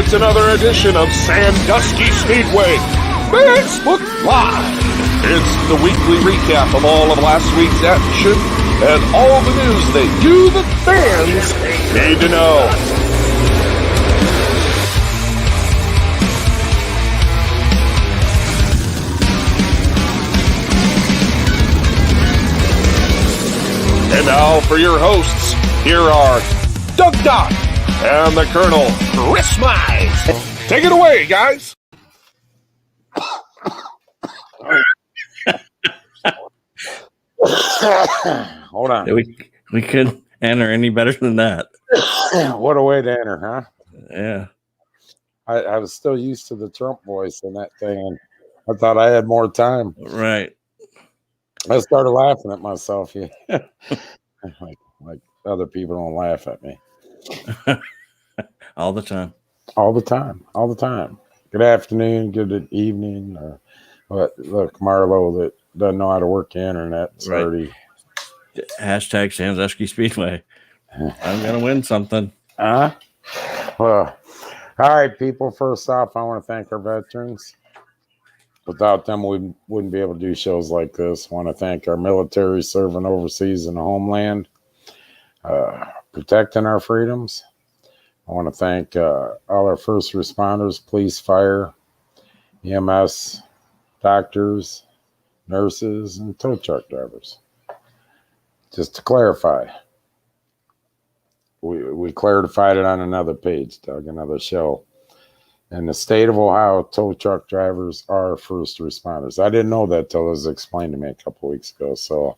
It's another edition of Sandusky Speedway Facebook Live. It's the weekly recap of all of last week's action and all the news that you, the fans, need to know. And now for your hosts, here are Doug Doc and the Colonel, Chris Mize. Take it away, guys. Hold on. We couldn't enter any better than that. What a way to enter, huh? Yeah. I was still used to the Trump voice in that thing, and I thought I had more time. Right. I started laughing at myself. Yeah. like other people don't laugh at me. All the time. All the time. All the time. Good afternoon, good evening. Look, Marlo that doesn't know how to work the internet. Right. Already. Hashtag Sandusky Speedway. I'm going to win something. Well, all right, people. First off, I want to thank our veterans. Without them, we wouldn't be able to do shows like this. I want to thank our military serving overseas in the homeland, protecting our freedoms. I want to thank all our first responders, police, fire, EMS, doctors, nurses, and tow truck drivers. Just to clarify, we clarified it on another page, Doug, another show. In the state of Ohio, tow truck drivers are first responders. I didn't know that till it was explained to me a couple weeks ago. So,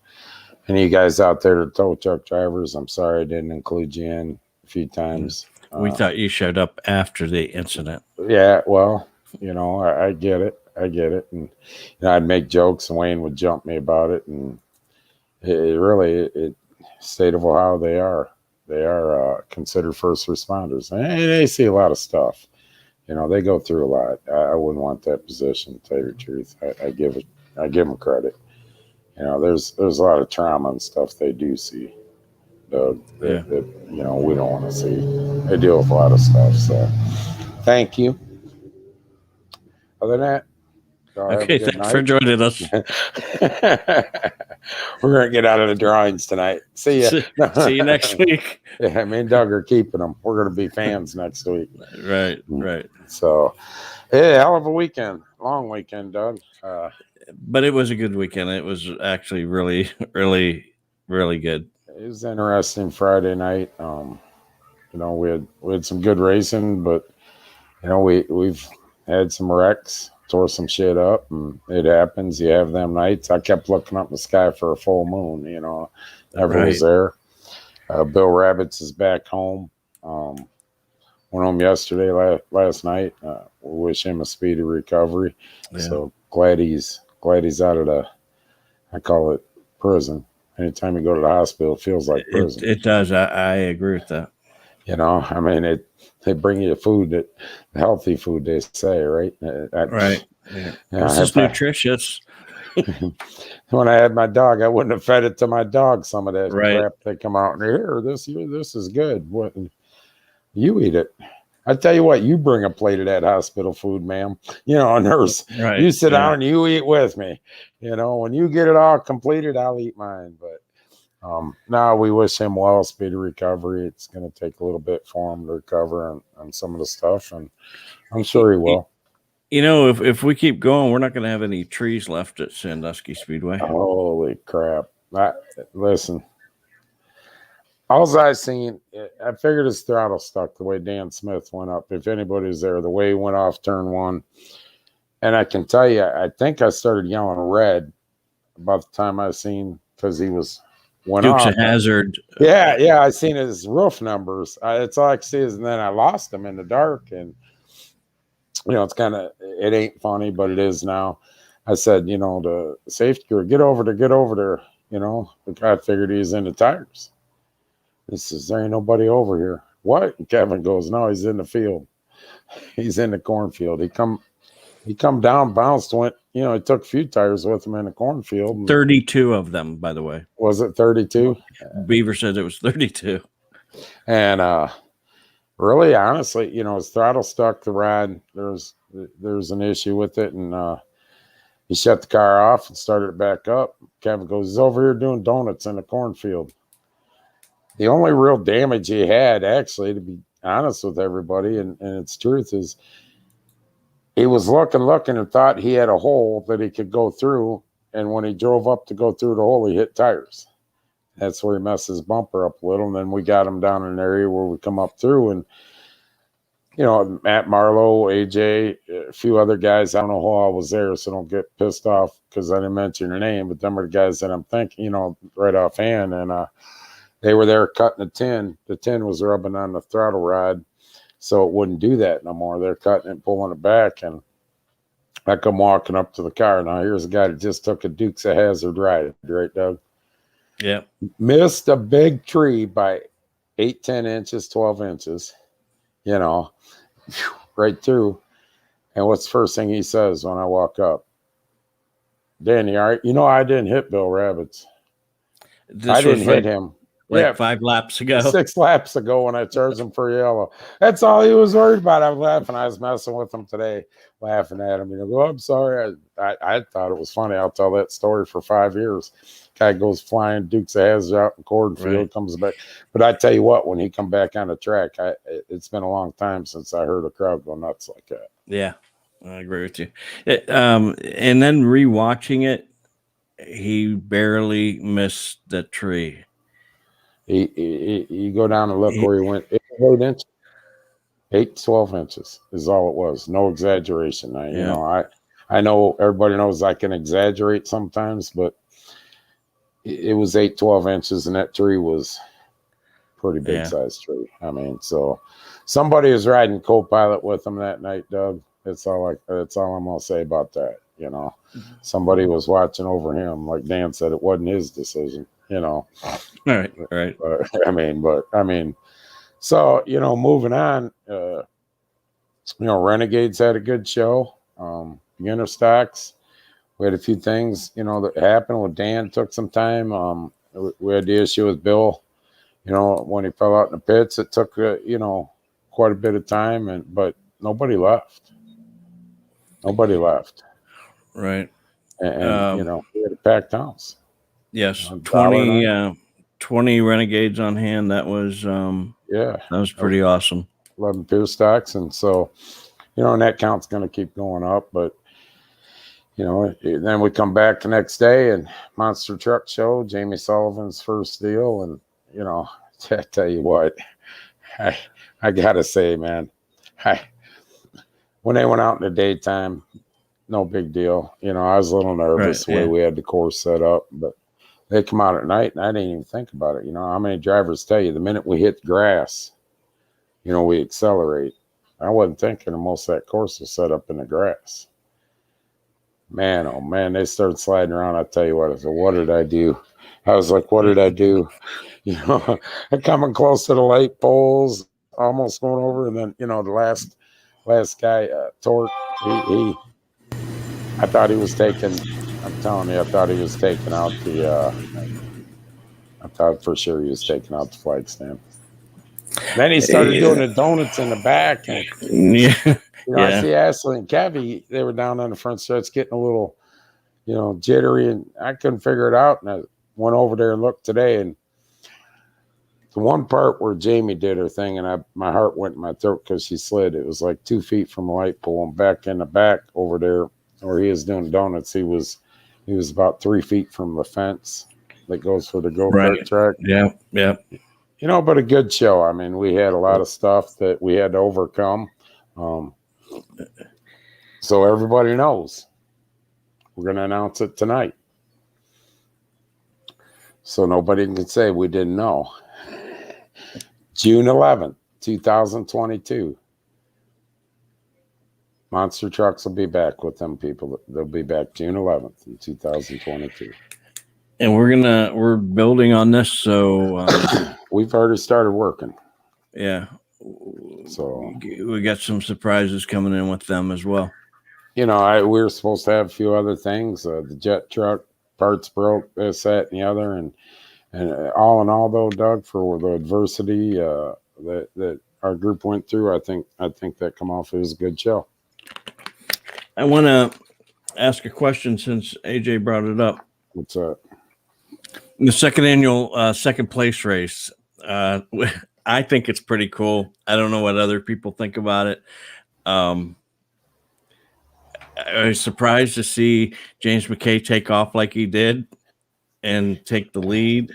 any of you guys out there that are tow truck drivers, I'm sorry I didn't include you in a few times. We thought you showed up after the incident. Yeah, well, I get it. And I'd make jokes, and Wayne would jump me about it. And it state of Ohio, they are considered first responders. And they see a lot of stuff. They go through a lot. I wouldn't want that position, to tell you the truth. I give them credit. There's a lot of trauma and stuff they do see. That we don't want to see. They deal with a lot of stuff. So, thank you. Other than that, okay, thanks for joining us. We're gonna get out of the drawings tonight. See ya. See you next week. Yeah, me and Doug are keeping them. We're gonna be fans next week. Right. So, yeah, hell of a weekend, long weekend, Doug. But it was a good weekend. It was actually really, really, really good. It was interesting Friday night. We had some good racing, but we've had some wrecks, tore some shit up, and it happens. You have them nights. I kept looking up in the sky for a full moon. Never was there. Bill Rabbits is back home. Went home yesterday, last night. We wish him a speedy recovery. Yeah. So glad he's out of I call it prison. Anytime you go to the hospital, it feels like prison. It does. I agree with that. They bring you food, healthy food, they say, right? Right. Yeah. This is nutritious. When I had my dog, I wouldn't have fed it to my dog. Some of that crap they come out and here, this is good. What you eat it? I tell you what, you bring a plate of that hospital food, ma'am. A nurse. Right. You sit down and you eat with me. When you get it all completed, I'll eat mine. But now we wish him well, speedy recovery. It's going to take a little bit for him to recover on some of the stuff, and I'm sure he will. If we keep going, we're not going to have any trees left at Sandusky Speedway. Holy crap. Listen, all I've seen, I figured his throttle stuck the way Dan Smith went up. If anybody's there, the way he went off turn one. And I can tell you, I think I started yelling red about the time I seen, because he went Dukes off. of Hazzard. Yeah, I seen his roof numbers. It's all I can see is, and then I lost him in the dark. And, it's it ain't funny, but it is now. I said, the safety crew, get over there. The guy figured he was in the tires. He says, there ain't nobody over here. What? And Kevin goes, no, he's in the field. He's in the cornfield. He come down, bounced, went, he took a few tires with him in the cornfield. 32 of them, by the way. Was it 32? Beaver said it was 32. And Really, honestly, his throttle stuck the rod. There's an issue with it, and he shut the car off and started it back up. Kevin goes, he's over here doing donuts in the cornfield. The only real damage he had, actually, to be honest with everybody, and its truth is, he was looking, and thought he had a hole that he could go through. And when he drove up to go through the hole, he hit tires. That's where he messed his bumper up a little. And then we got him down in an area where we come up through. And, Matt Marlowe, AJ, a few other guys, I don't know how I was there, so don't get pissed off because I didn't mention your name. But them are the guys that I'm thinking, right offhand. And they were there cutting the tin. The tin was rubbing on the throttle rod, so it wouldn't do that no more. They're cutting it, pulling it back, and I come walking up to the car. Now, here's a guy that just took a Dukes of Hazzard ride, right, Doug? Yeah. Missed a big tree by 8, 10 inches, 12 inches, right through. And what's the first thing he says when I walk up? Danny, all right, I didn't hit Bill Rabbits. I didn't hit him. Like 5 laps ago. 6 laps ago when I charged him for yellow. That's all he was worried about. I was laughing. I was messing with him today, laughing at him. I'm sorry. I thought it was funny. I'll tell that story for 5 years. Guy goes flying, Dukes of Hazzard out in cornfield, Right. comes back. But I tell you what, when he come back on the track, it's been a long time since I heard a crowd go nuts like that. Yeah, I agree with you. And then rewatching it, he barely missed the tree. You go down and look where he went. 8 inches. 8 to 12 inches is all it was. No exaggeration. I know everybody knows I can exaggerate sometimes, but it was 8, 12 inches, and that tree was pretty big size tree. I mean, so somebody was riding co-pilot with him that night, Doug. That's all I'm gonna say about that. Somebody was watching over him. Like Dan said, it wasn't his decision. All right. So moving on. Renegades had a good show. Beginner stocks, we had a few things that happened with Dan. Took some time. We had the issue with Bill. When he fell out in the pits, it took quite a bit of time, but nobody left. Right. And we had a packed house. Yes, 20 Renegades on hand. That was that was pretty awesome. 11 beer stocks, and so and that count's going to keep going up. But then we come back the next day and Monster Truck Show, Jamie Sullivan's first deal, and I tell you what, I gotta say, man, when they went out in the daytime, no big deal. I was a little nervous the way we had the course set up, but they come out at night, and I didn't even think about it. How many drivers tell you the minute we hit grass, we accelerate. I wasn't thinking most of that course was set up in the grass. Man, oh man, they started sliding around. I tell you what, I said, what did I do? I was like, what did I do? I'm coming close to the light poles, almost going over, and then the last guy, Torque, he I thought he was taking. I'm telling you, I thought he was taking out the. I thought for sure he was taking out the flag stamp. Then he started doing the donuts in the back, and I see Ashley and Kevy. They were down on the front stretch, getting a little, jittery, and I couldn't figure it out. And I went over there and looked today, and the one part where Jamie did her thing, and my heart went in my throat because she slid. It was like 2 feet from the light pole, and back in the back over there where he was doing donuts, he was about 3 feet from the fence that goes for the go-kart track. Yeah. But a good show. I mean, we had a lot of stuff that we had to overcome. So everybody knows we're going to announce it tonight. So nobody can say we didn't know. June 11th, 2022. Monster Trucks will be back with them people. They'll be back June 11th in 2022. And we're building on this, so we've already started working. Yeah. So we got some surprises coming in with them as well. We were supposed to have a few other things. The jet truck parts broke, this, that, and the other, and all in all, though, Doug, for the adversity that our group went through. I think that come off. It was a good show. I want to ask a question since AJ brought it up. What's that? The second annual second place race. I think it's pretty cool. I don't know what other people think about it. I was surprised to see James McKay take off like he did and take the lead.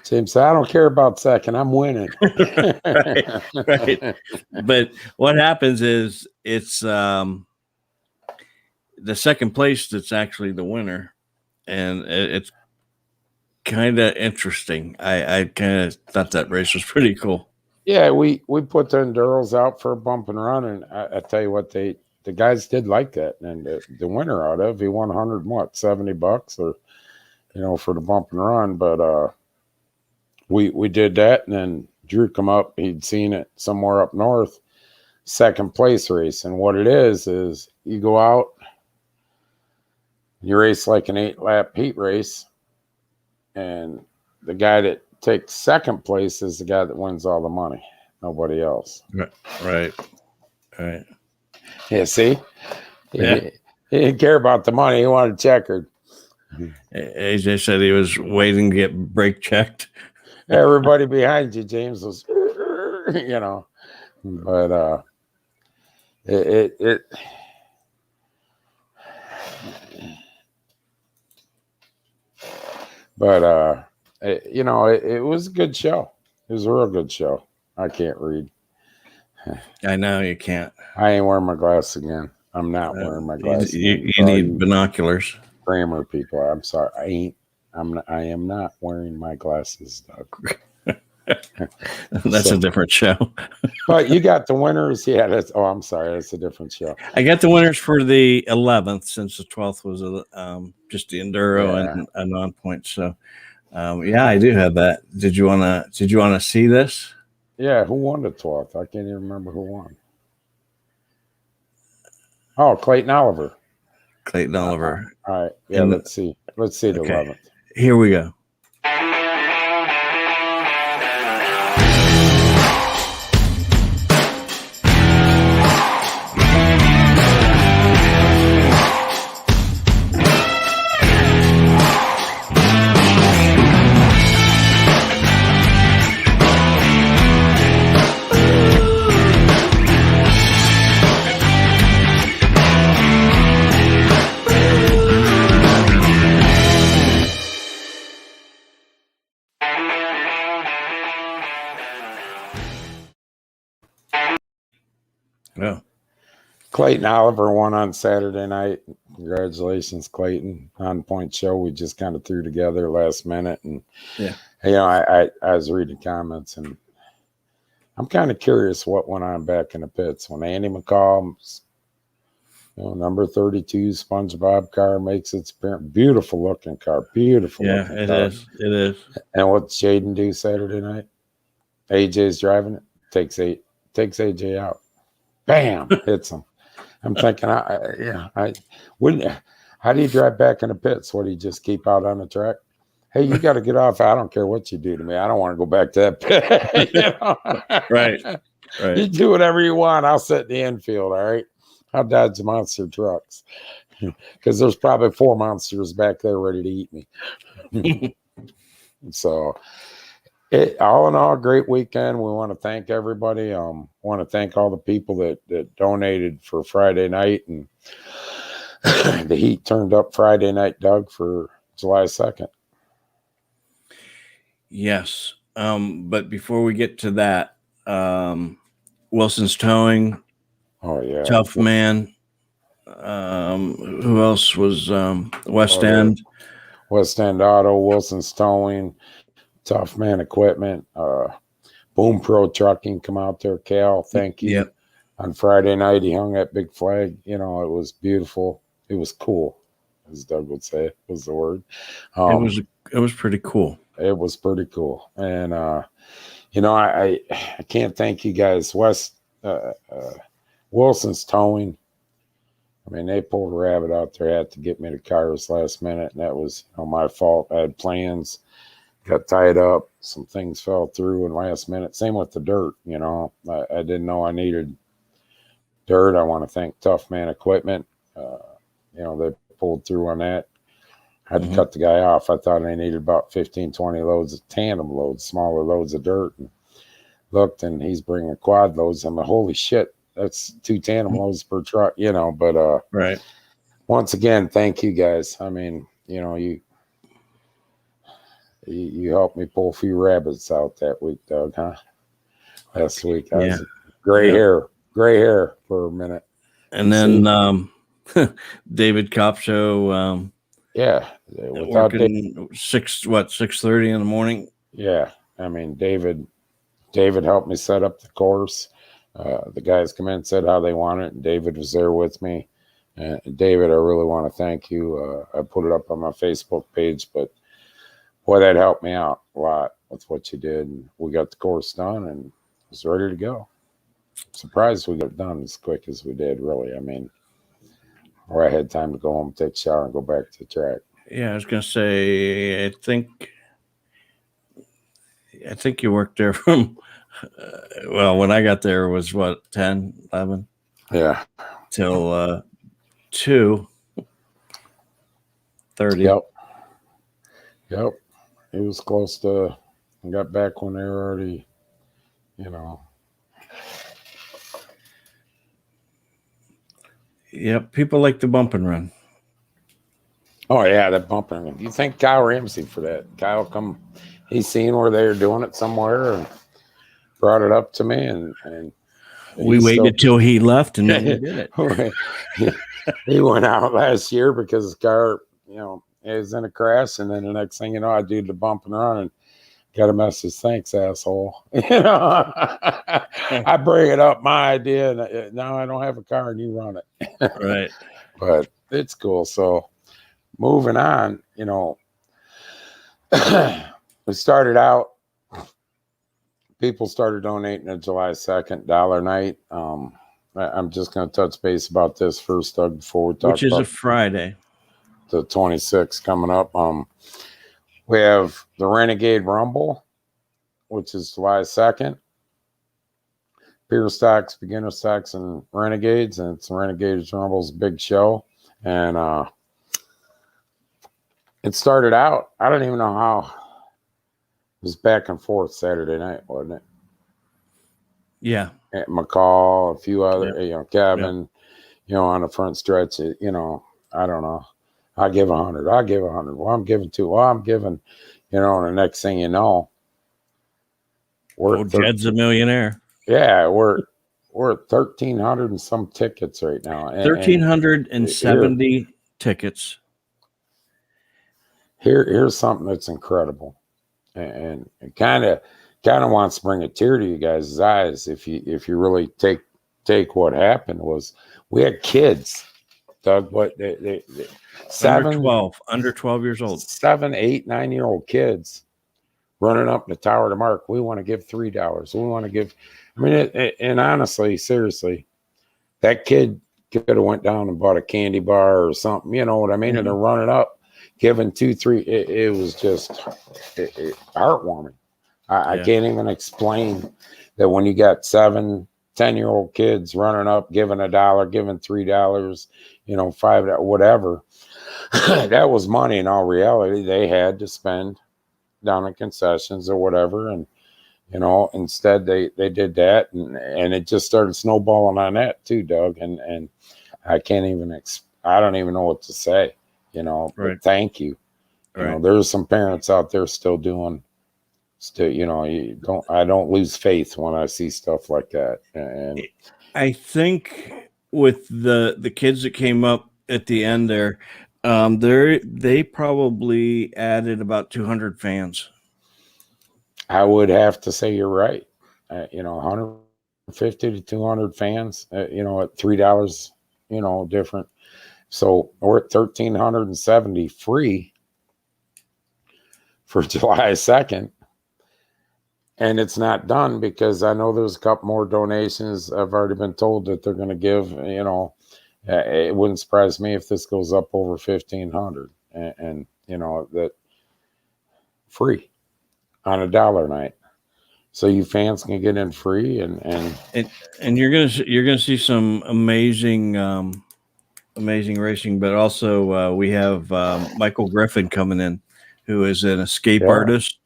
James, I don't care about second. I'm winning. right. But what happens is it's the second place that's actually the winner, and it's kind of interesting. I kind of thought that race was pretty cool. Yeah, we put the enduros out for a bump and run, and I tell you what, the guys did like that, and the winner out of he won $170 or for the bump and run, but we did that, and then Drew come up. He'd seen it somewhere up north, second place race, and what it is you go out, you race like an 8-lap heat race, and the guy that takes second place is the guy that wins all the money. Nobody else. Right. Yeah, see? Yeah. He didn't care about the money. He wanted checkered. AJ said he was waiting to get brake checked. Everybody behind you, James, was, but it was a good show. It was a real good show. I can't read. I know you can't. I ain't wearing my glasses again. I'm not wearing my glasses. You need binoculars. Grammar people. I'm sorry. I am not wearing my glasses, Doug. That's a different show. But you got the winners. Yeah, I'm sorry. That's a different show. I got the winners for the 11th, since the 12th was just the enduro and a non-point. So, I do have that. Did you want to see this? Yeah, who won the 12th? I can't even remember who won. Oh, Clayton Oliver. All right. Yeah, let's see. Let's see the 11th. Here we go. Yeah. Clayton Oliver won on Saturday night. Congratulations, Clayton. On point show we just kind of threw together last minute. And, I was reading comments, and I'm kind of curious what went on back in the pits when Andy McCall, number 32 SpongeBob car makes its appearance. Beautiful looking car. Beautiful. Yeah, it is. It is. And what Jaden do Saturday night? AJ's driving it. Takes AJ out. Bam! Hits him. I'm thinking, I wouldn't. How do you drive back in the pits? What do you just keep out on the track? Hey, you got to get off. I don't care what you do to me. I don't want to go back to that pit. Right. You do whatever you want. I'll sit in the infield. All right. I'll dodge the monster trucks because there's probably 4 monsters back there ready to eat me. So. All in all, great weekend. We want to thank everybody. Want to thank all the people that donated for Friday night, and the heat turned up Friday night, Doug, for July 2nd. Yes. But before we get to that, Wilson's Towing. Oh yeah. Tough Man. Who else was West End? West End Auto, Wilson's Towing. Tough Man Equipment, Boom Pro Trucking come out there. Cal, thank you. Yep. On Friday night, he hung that big flag. It was beautiful. It was cool, as Doug would say, was the word. It was pretty cool. It was pretty cool. And, I can't thank you guys. Wilson's Towing. I mean, they pulled a rabbit out their hat to get me the cars last minute, and that was my fault. I had plans. got tied up. Some things fell through in last minute. Same with the dirt. You know, I didn't know I needed dirt. I want to thank Tough Man Equipment. You know, they pulled through on that. Had to cut the guy off. I thought I needed about 15, 20 loads of tandem loads, smaller loads of dirt. And looked, and he's bringing quad loads. I'm like, holy shit, that's 2 tandem loads per truck, you know. But right. Once again, thank you guys. I mean, you know, you helped me pull a few rabbits out that week, Doug, huh? Last week. I was gray hair for a minute. And then David Copshow yeah, without working 6:30 in the morning. Yeah, I mean, David helped me set up the course. The guys come in and said how they want it, and David was there with me. David, I really want to thank you. I put it up on my Facebook page, but boy, that helped me out a lot with what you did. And we got the course done and was ready to go. Surprised we got it done as quick as we did, really. I mean, or I had time to go home, take a shower, and go back to the track. Yeah, I was gonna say, I think you worked there from well, when I got there was what, 10, 11? Yeah. Till 2:30. Yep. It was close to, I got back when they were already, you know. Yep, people like the bump and run. Oh yeah, that bump and run. You thank Kyle Ramsey for that. Kyle he's seen where they were doing it somewhere and brought it up to me, and we waited till he left and then we did it. He went out last year because his car, you know, is in a crash, and then the next thing you know, I did the bump and run and got a message, thanks, asshole. You know, I bring it up, my idea, and now I don't have a car and you run it. Right. But it's cool. So moving on, you know, we started out, people started donating on July 2nd, dollar night. I'm just going to touch base about this first, Doug, before we talk Which is about a Friday. The 26th coming up. We have the Renegade Rumble, which is July 2nd. Pure Stocks, Beginner Stocks, and Renegades. And it's Renegades Rumble's big show. And it started out, I don't even know how. It was back and forth Saturday night, wasn't it? Yeah. At McCall, a few other, you know, Kevin, you know, on the front stretch, you know, I don't know. I give 100. I give 100. Well, I'm giving 2. Well, I'm giving, you know, and the next thing you know, Jed's a millionaire. Yeah, we're at 1,300 and some tickets right now. 1,370 tickets. Here's something that's incredible, and kind of wants to bring a tear to you guys' eyes if you really take what happened. Was we had kids, Doug? What they under 12 years old, 7, 8, 9-year-old kids running up the tower to Mark. We want to give $3. We want to give. I mean, and honestly, seriously, that kid could have went down and bought a candy bar or something. You know what I mean? And they're running up, giving 2, 3. It was just heartwarming. I can't even explain that when you got 7, 10-year-old kids running up, giving $1, giving $3, you know, $5, whatever. That was money in all reality. They had to spend down at concessions or whatever. And, you know, instead they did that. And it just started snowballing on that too, Doug. And I can't even, I don't even know what to say, you know, but thank you. You know, there's some parents out there still, you know, I don't lose faith when I see stuff like that. And I think with the kids that came up at the end there, they probably added about 200 fans. I would have to say you're right. You know, 150 to 200 fans, you know, at $3, you know, different. So we're at 1,370 free for July 2nd. And it's not done because I know there's a couple more donations. I've already been told that they're going to give, you know, it wouldn't surprise me if this goes up over 1,500 and you know, that free. on a dollar night. So you fans can get in free And you're gonna see some amazing amazing racing, but also we have Michael Griffin coming in, who is an escape artist,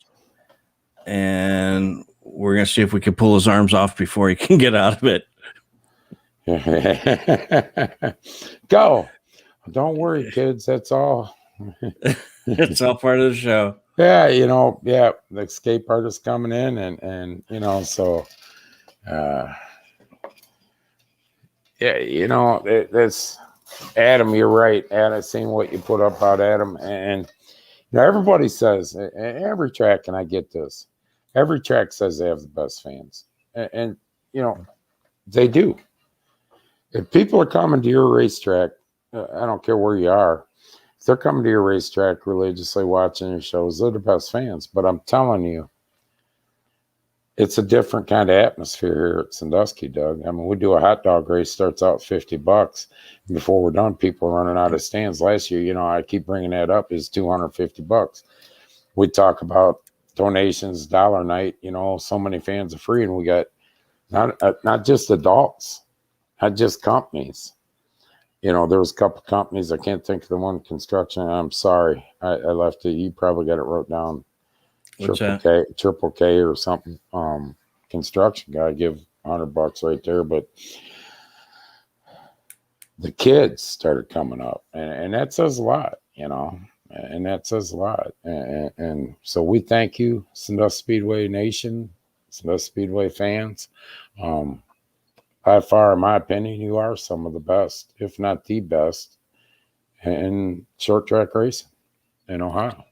and we're gonna see if we can pull his arms off before he can get out of it. Go. Don't worry, kids. That's all. It's all part of the show. Yeah, the escape artist coming in and so that's Adam, you're right. Adam, I seen what you put up about Adam, and everybody says, and every track, and I get this, every track says they have the best fans, and they do. If people are coming to your racetrack, I don't care where you are, if they're coming to your racetrack religiously watching your shows, they're the best fans. But I'm telling you, it's a different kind of atmosphere here at Sandusky, Doug. I mean, we do a hot dog race, starts out $50. And before we're done, people are running out of stands. Last year, I keep bringing that up, is $250. We talk about donations, dollar night, so many fans are free. And we got not just adults, not just companies. There was a couple of companies. I can't think of the one, construction. I'm sorry. I left it. You probably got it wrote down. Triple K or something. Construction guy, give $100 right there. But the kids started coming up, and that says a lot, and that says a lot. And so we thank you, Sandusky Speedway Nation, Sandusky Speedway fans. By far, in my opinion, you are some of the best, if not the best, in short track racing in Ohio.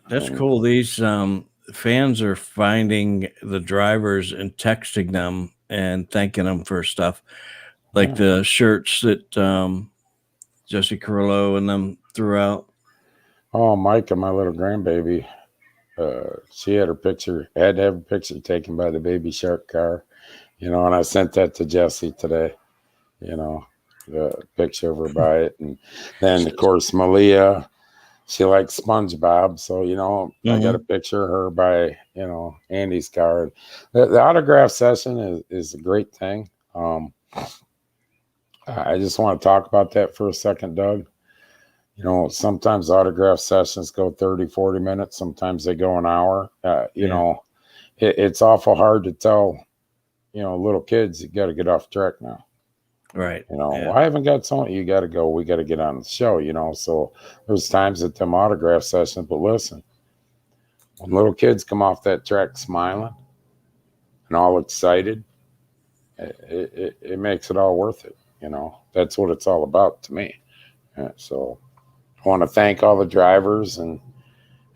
That's cool. These fans are finding the drivers and texting them and thanking them for stuff, like the shirts that Jesse Carrillo and them threw out. Oh, Micah, my little grandbaby, she had had to have a picture taken by the Baby Shark car, and I sent that to Jesse today, the picture of her by it. And then, of course, Malia, she likes SpongeBob, so I got a picture of her by Andy's car. The autograph session is a great thing. I just want to talk about that for a second, Doug. Sometimes autograph sessions go 30-40 minutes, sometimes they go an hour. It's awful hard to tell little kids, you got to get off track now. Right. I haven't got someone, you got to go, we got to get on the show, so there's times at them autograph sessions. But listen, when little kids come off that track smiling and all excited, it makes it all worth it. That's what it's all about to me. So I want to thank all the drivers and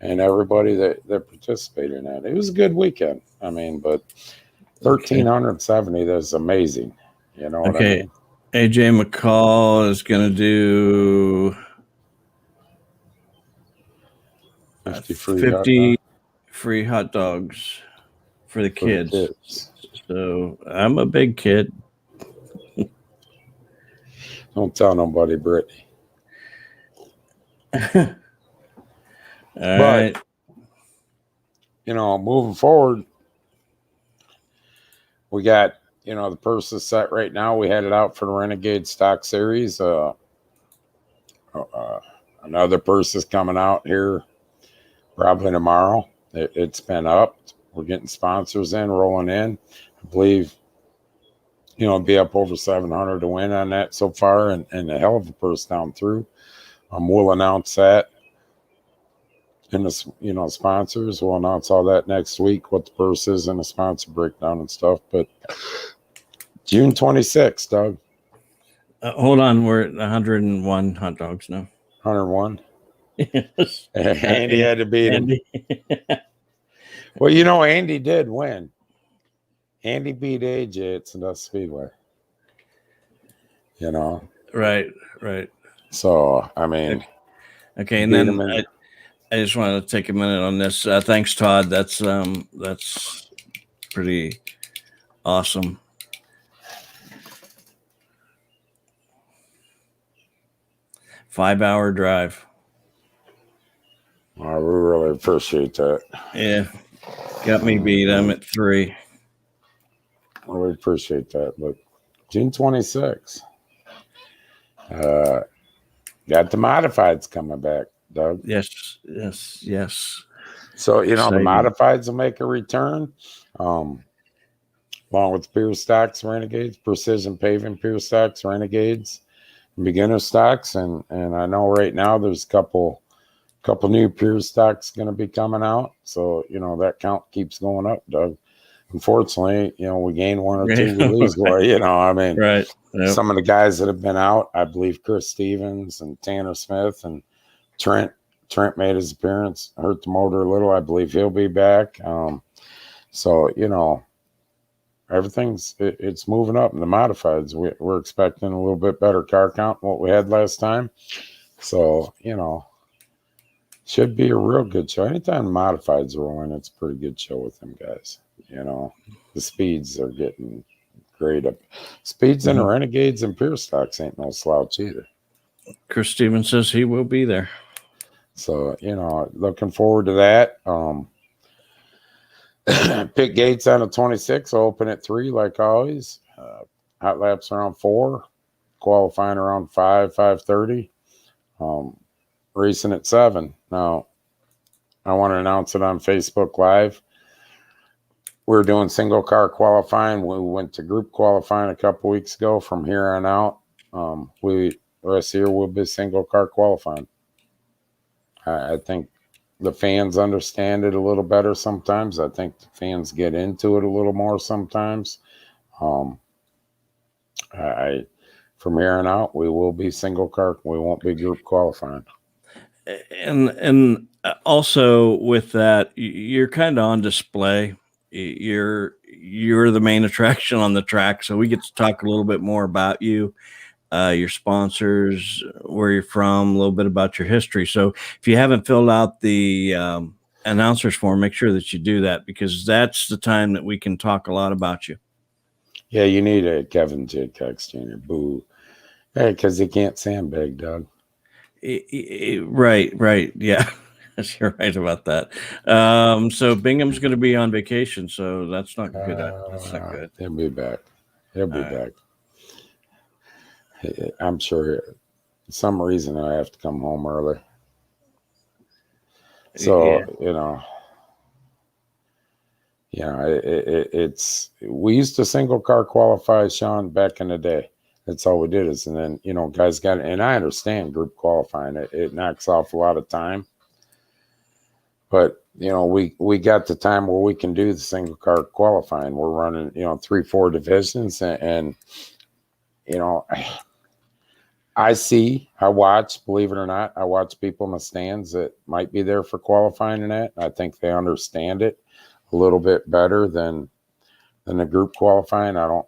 everybody that participated in that. It was a good weekend. I mean, but 1,370, that's amazing. What I mean? AJ McCall is going to do 50 free hot dogs for the kids. So I'm a big kid. Don't tell nobody, Brittany. All right. Moving forward, we got the purse is set right now. We had it out for the Renegade Stock Series. Another purse is coming out here probably tomorrow. It's been upped. We're getting sponsors rolling in. I believe be up over 700 to win on that so far, and a hell of a purse down through. We'll announce that. And the sponsors, we'll announce all that next week, what the purse is and the sponsor breakdown and stuff. But June 26th, Doug. Hold on, we're at 101 hot dogs now. 101. Yes. Andy had to beat him. Well, Andy did win. Andy beat AJ at Sandusky Speedway. Right. So, I mean. Okay, and then I just want to take a minute on this. Thanks, Todd. That's pretty awesome. Five-hour drive. We really appreciate that. Yeah, got me beat. I'm at 3. I really appreciate that. But June 26th, got the modifieds coming back, Doug. Yes. So, the Exciting. modifieds will make a return, along with Pure Stocks Renegades, Precision Paving Pure Stocks Renegades, beginner stocks. And I know right now there's a couple new Pure Stocks going to be coming out. So, that count keeps going up, Doug. Unfortunately, we gain one or two, we lose one. Right. Yep. Some of the guys that have been out, I believe Chris Stevens and Tanner Smith and Trent made his appearance, hurt the motor a little. I believe he'll be back. So, everything's it's moving up in the modifieds. We're expecting a little bit better car count than what we had last time. So, should be a real good show. Anytime modifieds rolling, it's a pretty good show with them guys. The speeds are getting great up. Speeds and the Renegades and Pure Stocks ain't no slouch either. Chris Stevens says he will be there. So, looking forward to that. Pit gates on the 26th, open at 3 like always. Hot laps around 4, qualifying around 5:30. Racing at 7. Now, I want to announce it on Facebook Live. We're doing single car qualifying. We went to group qualifying a couple weeks ago. From here on out, the rest of the year will be single car qualifying. I think the fans understand it a little better sometimes. I think the fans get into it a little more sometimes. From here on out, we will be single car. We won't be group qualifying. And also with that, you're kind of on display. You're the main attraction on the track, so we get to talk a little bit more about you, your sponsors, where you're from, a little bit about your history. So if you haven't filled out the announcers form, make sure that you do that, because that's the time that we can talk a lot about you. Yeah, you need a Kevin J. Cox Jr. Boo. Hey, because he can't sandbag, Doug. Right. Yeah. You're right about that. So Bingham's going to be on vacation, so that's not good. That's not good. He'll be back. He'll be back. I'm sure for some reason I have to come home early. So, it's we used to single car qualify, Sean, back in the day. That's all we did is, and then, guys got it. And I understand group qualifying. It knocks off a lot of time. But, we got the time where we can do the single car qualifying. We're running, 3-4 divisions. And I watch, believe it or not, I watch people in the stands that might be there for qualifying and that. I think they understand it a little bit better than the group qualifying. I don't,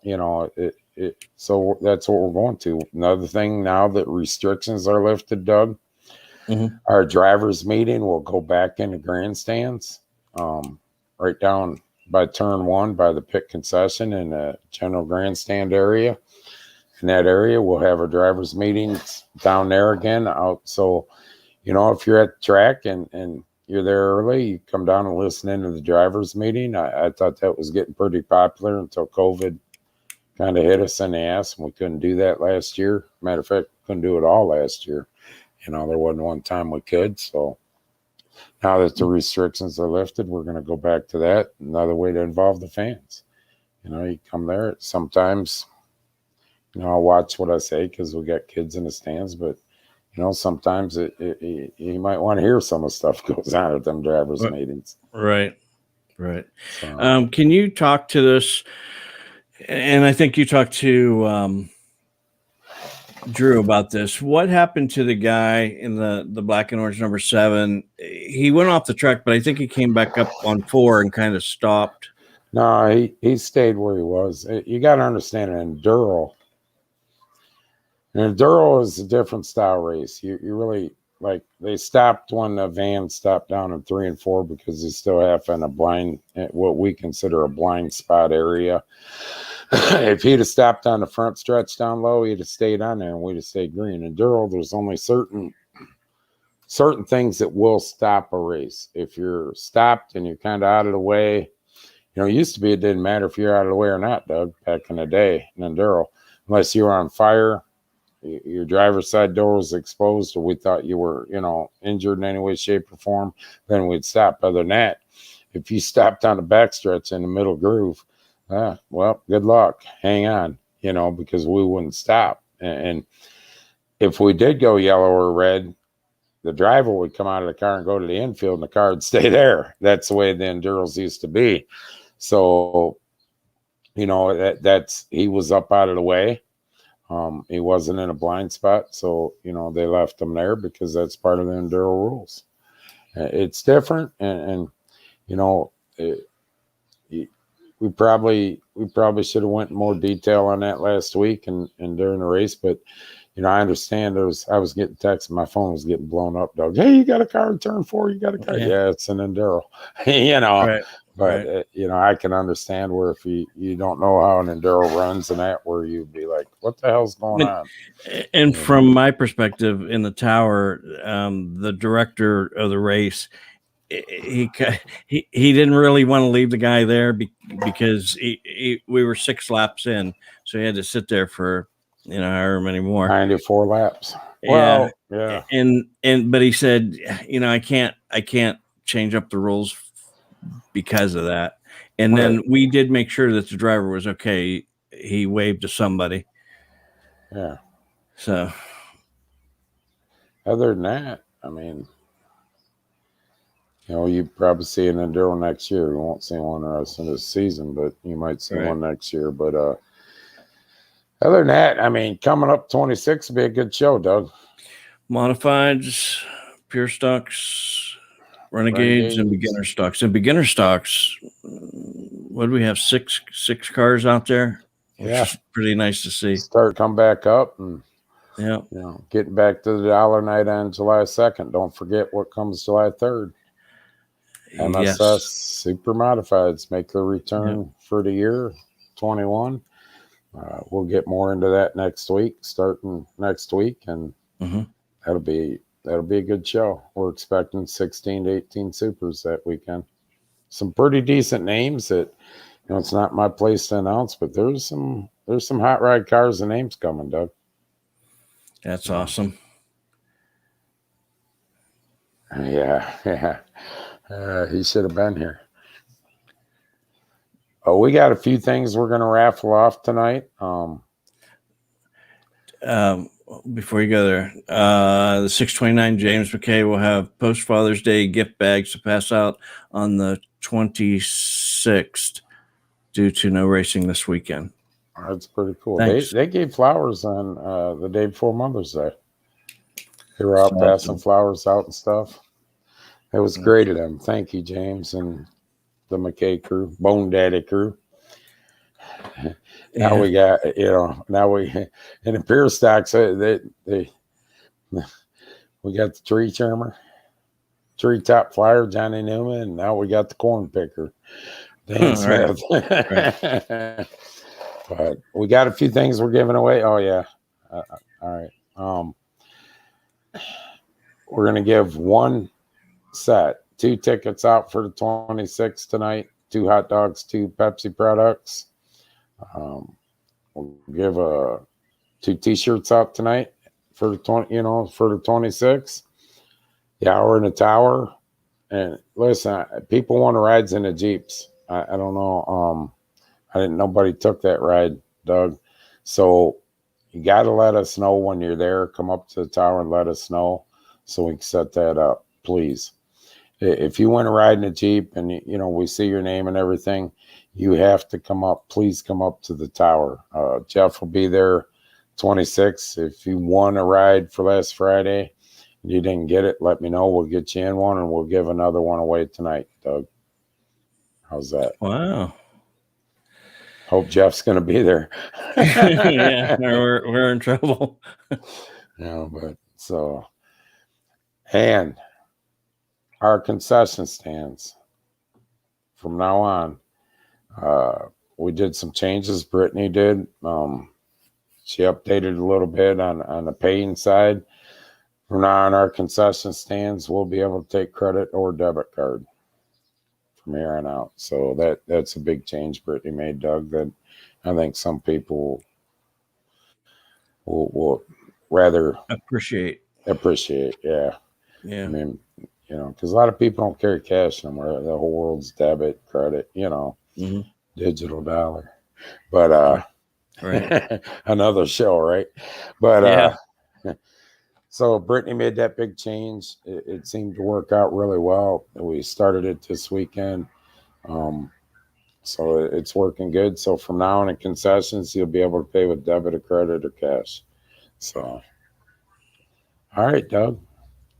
so that's what we're going to. Another thing, now that restrictions are lifted, Doug, our drivers meeting will go back into grandstands, right down by turn 1 by the pit concession in the general grandstand area. In that area, we'll have our drivers meetings down there again out. So, if you're at the track and you're there early, you come down and listen into the drivers meeting. I thought that was getting pretty popular until COVID kind of hit us in the ass, and we couldn't do that last year. Matter of fact, couldn't do it all last year. There wasn't one time we could. So now that the restrictions are lifted, we're going to go back to that. Another way to involve the fans. You come there. Sometimes, I'll watch what I say because we got kids in the stands. But, sometimes you might want to hear some of the stuff goes on at them drivers' meetings. Right. So, can you talk to this? And I think you talked to Drew about this. What happened to the guy in the black and orange number 7? He went off the track, but I think he came back up on 4 and kind of stopped. No, he stayed where he was. You got to understand an enduro. An enduro is a different style race. You really, like, they stopped when the van stopped down in 3 and 4 because they still have in a blind, what we consider a blind spot area. If he'd have stopped on the front stretch down low, he'd have stayed on there and we'd have stayed green. Enduro, there's only certain certain things that will stop a race. If you're stopped and you're kind of out of the way, it used to be it didn't matter if you're out of the way or not, Doug, back in the day in enduro, unless you were on fire, your driver's side door was exposed, or we thought you were, injured in any way, shape, or form, then we'd stop. Other than that, if you stopped on the backstretch in the middle groove, well, good luck. Hang on, because we wouldn't stop. And if we did go yellow or red, the driver would come out of the car and go to the infield, and the car would stay there. That's the way the enduros used to be. So, that's he was up out of the way. He wasn't in a blind spot, so they left him there because that's part of the enduro rules. It's different, and we probably should have went in more detail on that last week and during the race, but I understand I was getting texts, my phone was getting blown up, Doug. Hey, you got a car in turn 4? You got a car? Yeah, it's an enduro. Right. But right. I can understand where if you don't know how an enduro runs and that, where you'd be like, what the hell's going on? And from my perspective in the tower, the director of the race, he didn't really want to leave the guy there because we were 6 laps in, so he had to sit there for however many more 94 laps. Yeah. Well, yeah. But he said, I can't change up the rules because of that. And then we did make sure that the driver was okay. He waved to somebody. Yeah. So other than that, I mean, you probably see an enduro next year. You won't see one the rest of this season, but you might see one next year. But other than that, I mean, coming up 26 will be a good show, Doug. Modifieds, pure stocks, renegades, and beginner stocks. And beginner stocks, what do we have? Six cars out there, which is pretty nice to see. Start come back up and getting back to the dollar night on July 2nd. Don't forget what comes July 3rd. MSS Super Modifieds make their return for the year 21. We'll get more into that next week, starting next week, and that'll be a good show. We're expecting 16 to 18 supers that weekend. Some pretty decent names that it's not my place to announce, but there's some hot rod cars and names coming, Doug. That's awesome. Yeah. He should have been here. Oh, we got a few things we're going to raffle off tonight. Before you go there, the 629 James McKay will have post Father's Day gift bags to pass out on the 26th due to no racing this weekend. That's pretty cool. Thanks. They gave flowers on the day before Mother's Day. They were out passing flowers out and stuff. It was great of them. Thank you, James, and the McKay crew, Bone Daddy crew. Now we got, now we in the pure stocks, we got the tree trimmer, tree top flyer, Johnny Newman, and now we got the corn picker, Dan Smith. But we got a few things we're giving away. Oh yeah. All right. We're going to give one set, 2 tickets out for the 26th tonight, 2 hot dogs, 2 Pepsi products. We'll give 2 t-shirts out tonight for the 26th. The hour in the tower. And listen, people want to rides in the Jeeps. I don't know. Nobody took that ride, Doug. So you got to let us know when you're there. Come up to the tower and let us know so we can set that up, please. If you want to ride in a Jeep and, we see your name and everything, you have to come up. Please come up to the tower. Jeff will be there 26. If you won a ride for last Friday and you didn't get it, let me know. We'll get you in one and we'll give another one away tonight, Doug. How's that? Wow. Hope Jeff's going to be there. Yeah, we're in trouble. But so, and our concession stands from now on, we did some changes. Brittany did. She updated a little bit on the paying side. From now on, our concession stands will be able to take credit or debit card from here on out. So that's a big change Brittany made, Doug, that I think some people will rather Appreciate. Yeah. Yeah. I mean, because a lot of people don't carry cash anymore. The whole world's debit, credit, digital dollar. But Right. another show, right? But Yeah. so Brittany made that big change. It seemed to work out really well. We started it this weekend. So it's working good. So from now on in concessions, you'll be able to pay with debit or credit or cash. So, all right, Doug.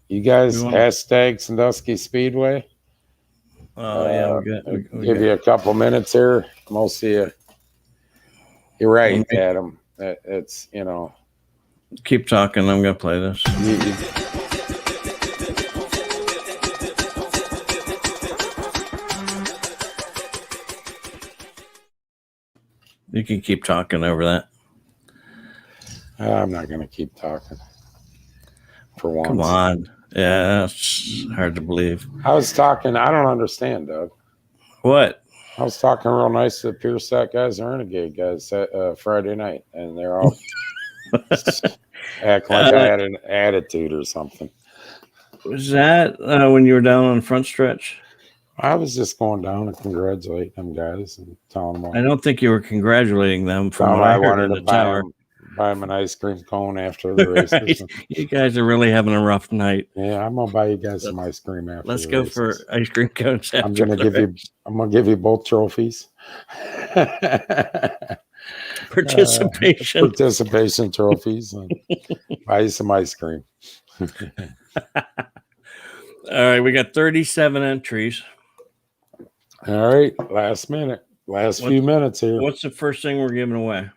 You guys, hashtag Sandusky Speedway. Oh, yeah. We give you a couple minutes here. Most of you, you're right, Adam. It's, Keep talking. I'm going to play this. You can keep talking over that. I'm not going to keep talking for once. Come on. Yeah, it's hard to believe. I was talking. I don't understand, Doug. What? I was talking real nice to the Pure Sack guys and Renegade guys Friday night, and they're all acting like I had an attitude or something. Was that when you were down on the front stretch? I was just going down and congratulating them guys and telling them. I don't think you were congratulating them from what I heard in the tower. Buy them an ice cream cone after the races. You guys are really having a rough night. Yeah, I'm gonna buy you guys some ice cream after. Let's go for ice cream cones. I'm gonna give you both trophies. Participation trophies, and buy you some ice cream. All right, we got 37 entries. All right, last few minutes here. What's the first thing we're giving away?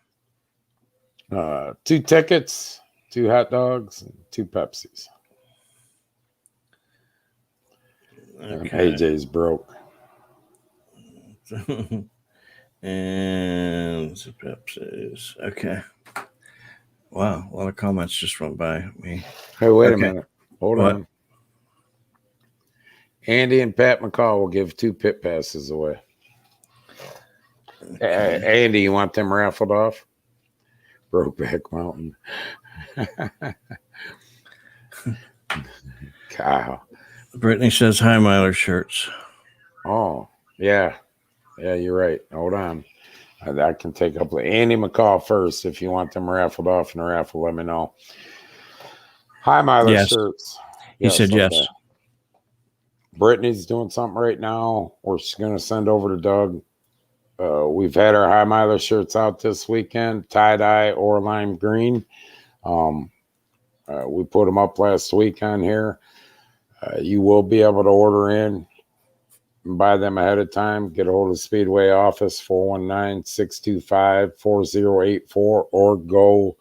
2 tickets, 2 hot dogs, and 2 Pepsis. Okay. AJ's broke. And the Pepsis. Okay. Wow, a lot of comments just went by me. Hey, wait a minute. Hold on. Andy and Pat McCall will give 2 pit passes away. Andy, you want them raffled off? Brokeback Mountain. Kyle. Brittany says hi, Myler shirts. Oh, yeah. Yeah, you're right. Hold on. I can take up Andy McCall first. If you want them raffled off in the raffle, let me know. Hi, Myler shirts. He said yes. Brittany's doing something right now. We're just going to send over to Doug. We've had our High Miler shirts out this weekend, tie-dye or lime green. We put them up last week on here. You will be able to order in and buy them ahead of time. Get a hold of the Speedway office, 419-625-4084, or go.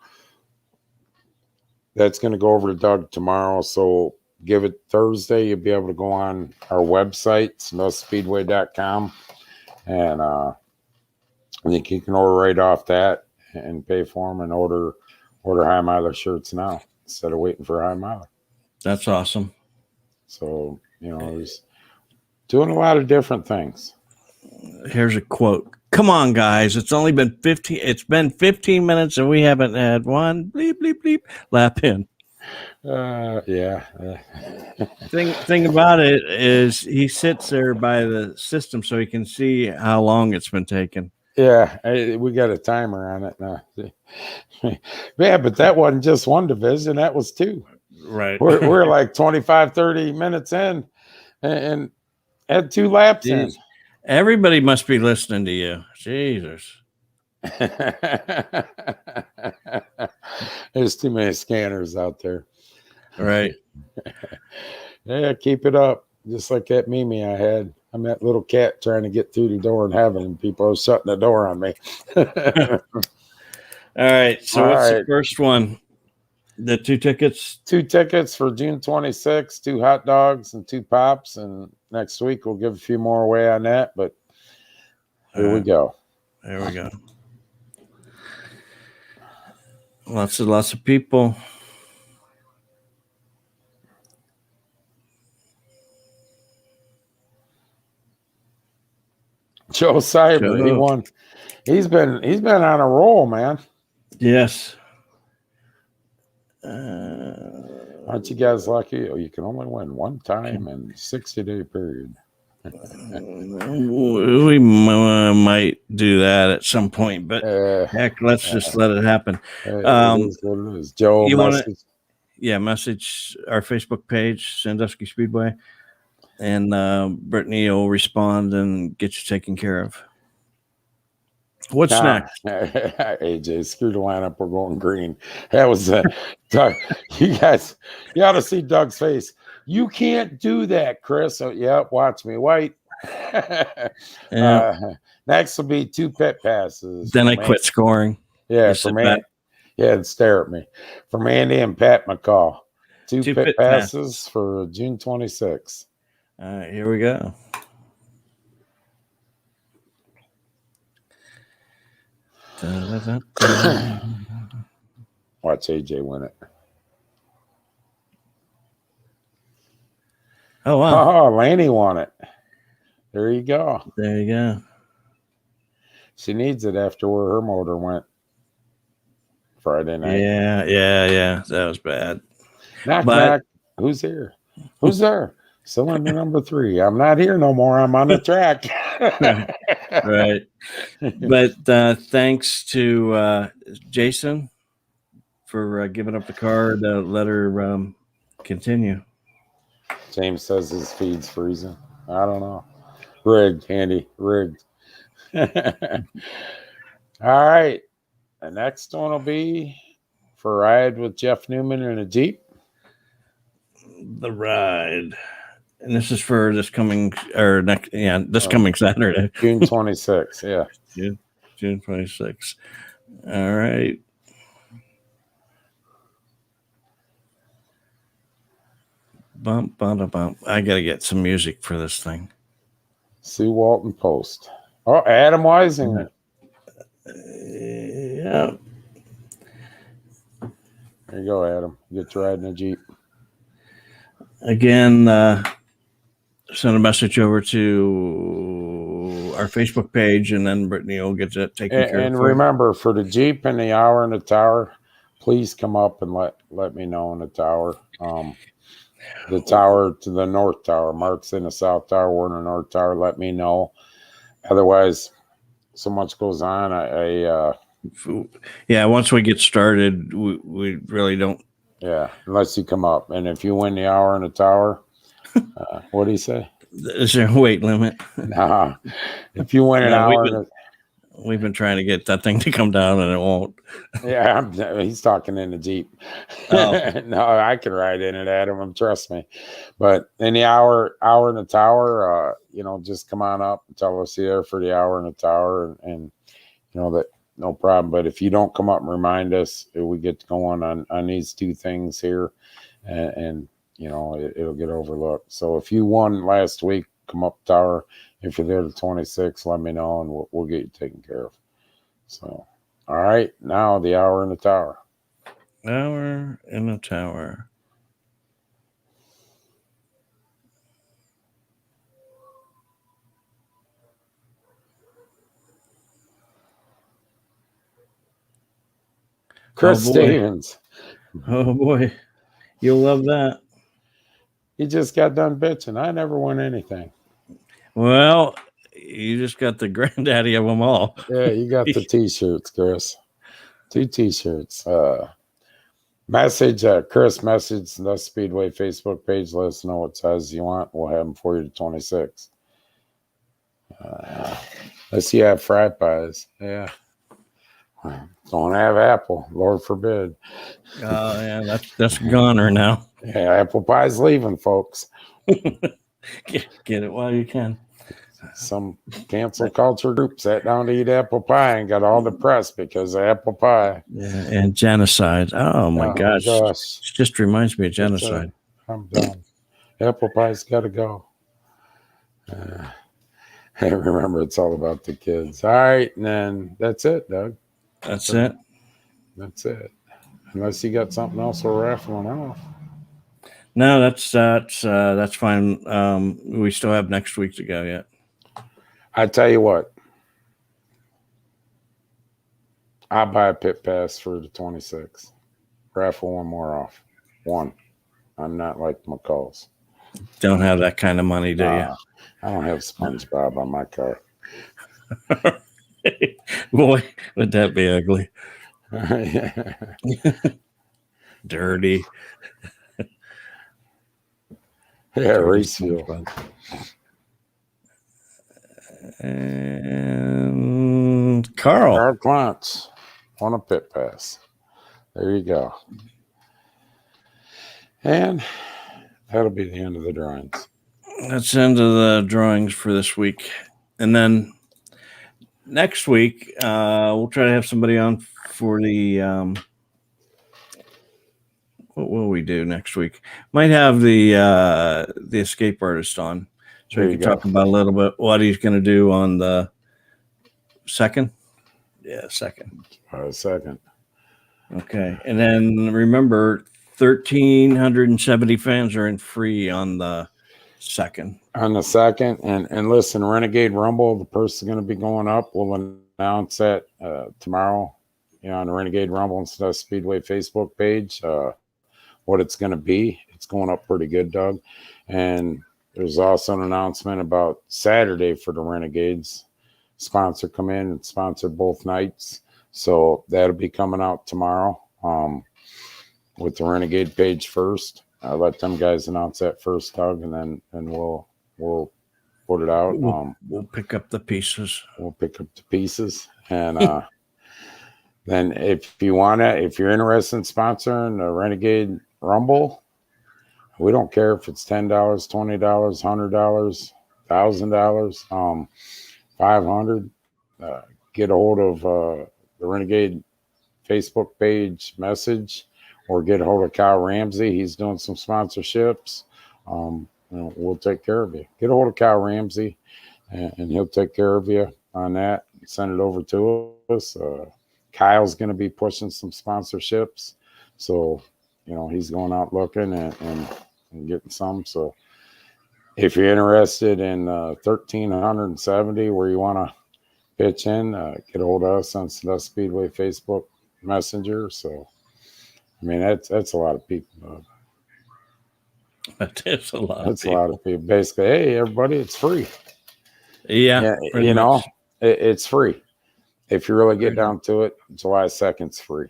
That's going to go over to Doug tomorrow, so give it Thursday. You'll be able to go on our website, sanduskspeedway.com, and I think you can order right off that and pay for them and order High Miler shirts now instead of waiting for High Miler. That's awesome. So, he's doing a lot of different things. Here's a quote. Come on, guys. It's only been 15. It's been 15 minutes and we haven't had one bleep, bleep, bleep lap in. Yeah. Thing about it is he sits there by the system so he can see how long it's been taking. Yeah, we got a timer on it now. Yeah, but that wasn't just one division. That was 2. Right. We're like 25, 30 minutes in and had 2 laps in. Everybody must be listening to you. Jesus. There's too many scanners out there. Right. Yeah, keep it up. Just like that Mimi I had. I'm that little cat trying to get through the door in heaven, and people are shutting the door on me. All right. So what's the first one? The 2 tickets? 2 tickets for June 26th, 2 hot dogs and 2 pops. And next week we'll give a few more away on that. But here we go. There we go. Lots of people. Joe Simon, he Joe. won. He's been on a roll, man. Yes. Aren't you guys lucky? Oh, you can only win one time in 60-day period. We might do that at some point, but heck, let's just let it happen. It is what it is. Joe, you want message. message our Facebook page, Sandusky Speedway, and Brittany will respond and get you taken care of. What's next? AJ, screw the lineup. We're going green. That was Doug. You guys, you ought to see Doug's face. You can't do that, Chris. So, yeah, watch me. White. Next will be 2 pit passes. Then I quit scoring. Yeah, from Andy. Yeah, and stare at me. From Andy and Pat McCall. 2 pit passes for June 26th. All right, here we go. Watch AJ win it. Oh, wow. Oh, Laney won it. There you go. There you go. She needs it after where her motor went Friday night. Yeah. That was bad. Knock. Who's here? Who's there? Cylinder number 3. I'm not here no more. I'm on the track. Right. But thanks to Jason for giving up the car to let her continue. James says his feed's freezing. I don't know. Rigged, Andy. Rigged. All right. The next one will be for a ride with Jeff Newman in a Jeep. The ride. And this is for this coming coming Saturday. June 26th. Yeah. June 26th. All right. Bump. I got to get some music for this thing. Sue Walton Post. Oh, Adam Weisinger. Yeah. There you go, Adam. You get to ride in a Jeep. Again, send a message over to our Facebook page, and then Brittany will get that taken care of. And remember, for the Jeep and the hour in the tower, please come up and let me know in the tower. The tower to the north tower. Mark's in the south tower. We're in the north tower. Let me know. Otherwise, so much goes on. Once we get started, we really don't. Yeah, unless you come up. And if you win the hour in the tower, what do you say? Is there a weight limit? Nah. If you win an hour. We've been trying to get that thing to come down, and it won't. Yeah, he's talking in the Jeep. Oh. No, I can ride in it, Adam. Trust me. But in the hour in the tower, just come on up and tell us you're there for the hour in the tower, and that no problem. But if you don't come up and remind us, we get going on these 2 things here, and it'll get overlooked. So if you won last week, come up tower. If you're there to 26, let me know, and we'll get you taken care of. So, all right, now the hour in the tower. Hour in the tower. Chris Stevens. Oh, boy. You'll love that. He just got done bitching. I never won anything. Well, you just got the granddaddy of them all. Yeah, you got the T-shirts, Chris. 2 T-shirts. Chris message the Speedway Facebook page. Let us know what size you want. We'll have them for you to 26. Let's see, you have fry pies. Yeah. Don't have apple. Lord forbid. Oh, yeah, that's goner now. Yeah, apple pie's leaving, folks. Get it while you can. Some cancel culture group sat down to eat apple pie and got all depressed because of apple pie. Yeah, and genocide. Oh my gosh. It just reminds me of genocide. I'm done. Apple pie's got to go. Remember, it's all about the kids. All right, and then that's it, Doug. That's it. That's it. Unless you got something else we're raffling off. No, that's fine. We still have next week to go yet. I tell you what, I'll buy a pit pass for the 26th. Raffle one more off. One. I'm not like McCall's. Don't have that kind of money, do you? I don't have SpongeBob on my car. Boy, would that be ugly. Dirty. Race fuel. And Carl Clance on a pit pass. There you go. And that'll be the end of the drawings. That's the end of the drawings for this week. And then next week, we'll try to have somebody on for the what will we do next week? Might have the escape artist on, so we can talk about a little bit what he's going to do on the second. Yeah, second. Second. Okay, and then remember, 1,370 fans are in free on the second. On the second, and listen, Renegade Rumble, the person going to be going up. We'll announce that tomorrow, on the Renegade Rumble and Sandusky Speedway Facebook page. What it's going to be. It's going up pretty good, Doug. And there's also an announcement about Saturday for the Renegades. Sponsor come in and sponsor both nights. So that'll be coming out tomorrow with the Renegade page first. I'll let them guys announce that first, Doug, and then we'll put it out. We'll pick up the pieces. We'll pick up the pieces. And then if you're interested in sponsoring the Renegade Rumble, we don't care if it's $10, $20, $100, $1,000, $500. Get a hold of the Renegade Facebook page message, or get a hold of Kyle Ramsey. He's doing some sponsorships. We'll take care of you. Get a hold of Kyle Ramsey, and he'll take care of you on that. Send it over to us. Kyle's going to be pushing some sponsorships, so he's going out looking and getting some. So if you're interested in 1,370, where you want to pitch in, get a hold of us on Sandusky Speedway Facebook Messenger. So I mean, that's a lot of people. That is a lot. That's a lot of people. Basically, hey, everybody, it's free. Yeah, it's free. If you really get down to it, July 2nd's free.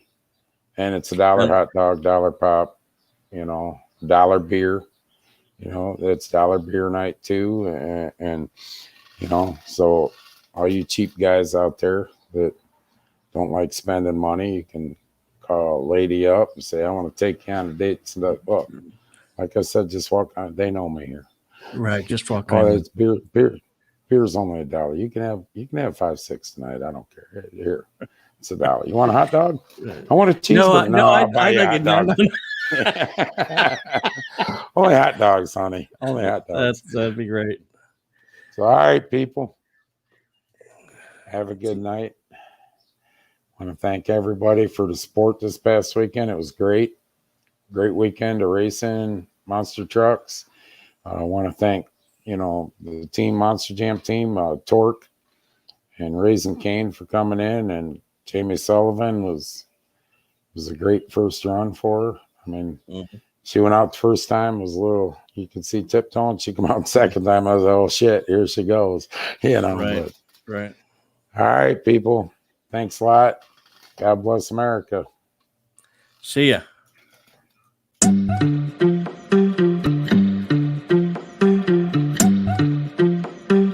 And it's $1 hot dog, $1 pop, $1 beer. It's $1 beer night too. And so all you cheap guys out there that don't like spending money, you can call a lady up and say, I want to take you on a date. So well, like I said, just walk on. They know me here. Right. Just walk on. It's beer's only $1. You can have 5, 6 tonight. I don't care. Here, it's $1. You want a hot dog? I want a cheeseburger. No, I'll buy you a hot dog. No. Only hot dogs, honey. Only hot dogs. That'd be great. So, all right, people. Have a good night. I want to thank everybody for the support this past weekend. It was great. Great weekend of racing monster trucks. I want to thank, the team, Monster Jam team, Torque and Raising Cane for coming in, and Jamie Sullivan was a great first run for her. I mean, she went out the first time, was a little, you could see tiptoeing. She come out the second time, I was like, oh shit, here she goes. Right. Right. All right, people. Thanks a lot. God bless America. See ya.